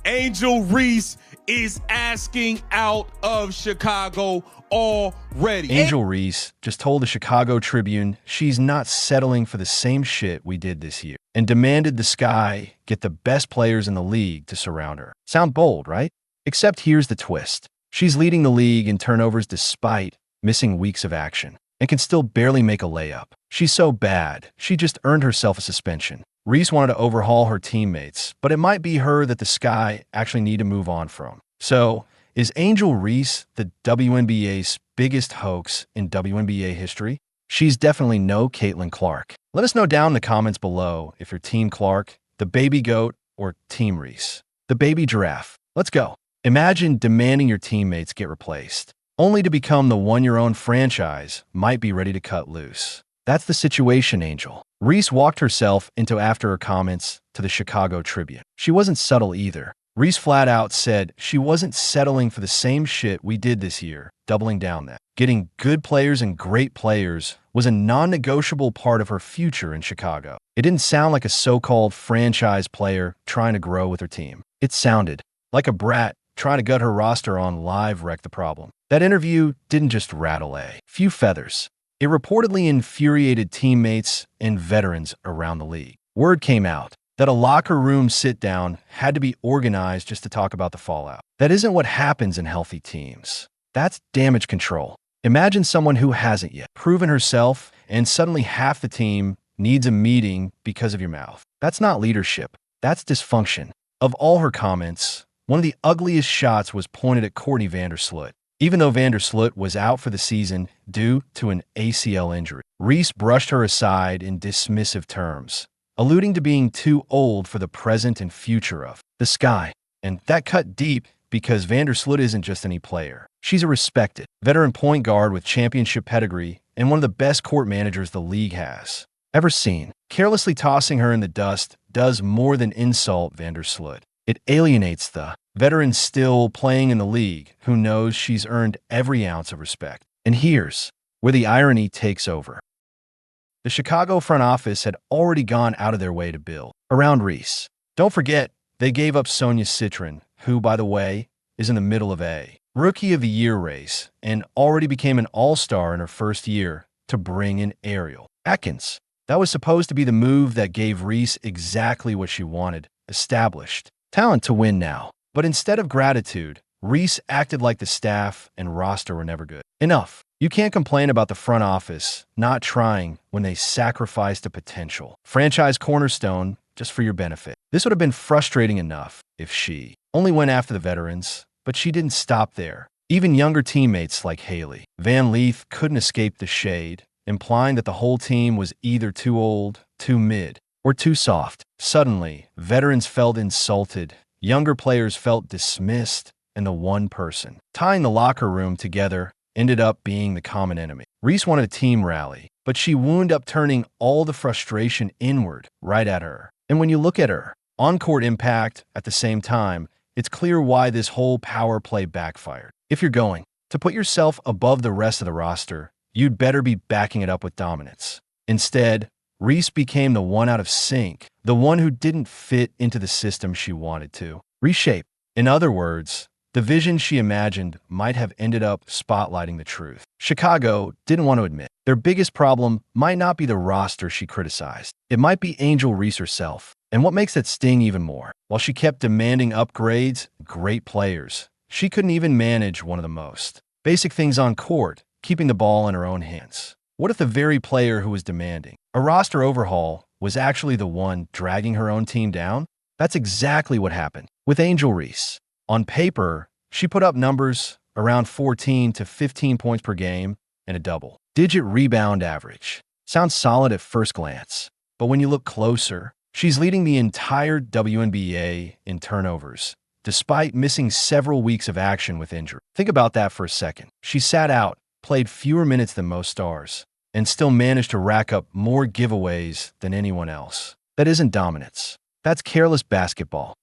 Angel Reese is asking out of Chicago already. Angel Reese just told the Chicago Tribune she's not settling for the same shit we did this year and demanded the Sky get the best players in the league to surround her. Sound bold, right? Except here's the twist. She's leading the league in turnovers despite missing weeks of action and can still barely make a layup. She's so bad, she just earned herself a suspension. Reese wanted to overhaul her teammates, but it might be her that the Sky actually need to move on from. So, is Angel Reese the WNBA's biggest hoax in WNBA history? She's definitely no Caitlin Clark. Let us know down in the comments below if you're Team Clark, the baby goat, or Team Reese, the baby giraffe. Let's go. Imagine demanding your teammates get replaced, only to become the one your own franchise might be ready to cut loose. That's the situation, Angel. Reese walked herself into after her comments to the Chicago Tribune. She wasn't subtle either. Reese flat out said she wasn't settling for the same shit we did this year, doubling down that getting good players and great players was a non-negotiable part of her future in Chicago. It didn't sound like a so-called franchise player trying to grow with her team. It sounded like a brat trying to gut her roster on Live Wreck the Problem. That interview didn't just rattle a few feathers. It reportedly infuriated teammates and veterans around the league. Word came out that a locker room sit-down had to be organized just to talk about the fallout. That isn't what happens in healthy teams. That's damage control. Imagine someone who hasn't yet proven herself and suddenly half the team needs a meeting because of your mouth. That's not leadership. That's dysfunction. Of all her comments, one of the ugliest shots was pointed at Courtney Vandersloot. Even though Vandersloot was out for the season due to an ACL injury, Reese brushed her aside in dismissive terms, alluding to being too old for the present and future of the Sky. And that cut deep because Vandersloot isn't just any player. She's a respected veteran point guard with championship pedigree and one of the best court managers the league has ever seen. Carelessly tossing her in the dust does more than insult Vandersloot. It alienates the veteran still playing in the league who knows she's earned every ounce of respect. And here's where the irony takes over. The Chicago front office had already gone out of their way to build around Reese. Don't forget, they gave up Sonia Citron, who, by the way, is in the middle of a Rookie of the Year race and already became an all-star in her first year, to bring in Ariel Atkins. That was supposed to be the move that gave Reese exactly what she wanted, established talent to win now. But instead of gratitude, Reese acted like the staff and roster were never good enough. You can't complain about the front office not trying when they sacrificed a potential franchise cornerstone just for your benefit. This would have been frustrating enough if she only went after the veterans, but she didn't stop there. Even younger teammates like Haley Van Leith couldn't escape the shade, implying that the whole team was either too old, too mid, or too soft. Suddenly, veterans felt insulted, younger players felt dismissed, and the one person tying the locker room together ended up being the common enemy. Reese wanted a team rally, but she wound up turning all the frustration inward right at her. And when you look at her on-court impact at the same time, it's clear why this whole power play backfired. If you're going to put yourself above the rest of the roster, you'd better be backing it up with dominance. Instead, Reese became the one out of sync, the one who didn't fit into the system she wanted to reshape. In other words, the vision she imagined might have ended up spotlighting the truth. Chicago didn't want to admit their biggest problem might not be the roster she criticized. It might be Angel Reese herself. And what makes that sting even more? While she kept demanding upgrades, great players, she couldn't even manage one of the most basic things on court, keeping the ball in her own hands. What if the very player who was demanding a roster overhaul was actually the one dragging her own team down? That's exactly what happened with Angel Reese. On paper, she put up numbers around 14 to 15 points per game and a double-digit rebound average. Sounds solid at first glance, but when you look closer, she's leading the entire WNBA in turnovers, despite missing several weeks of action with injury. Think about that for a second. She sat out, played fewer minutes than most stars, and still managed to rack up more giveaways than anyone else. That isn't dominance. That's careless basketball.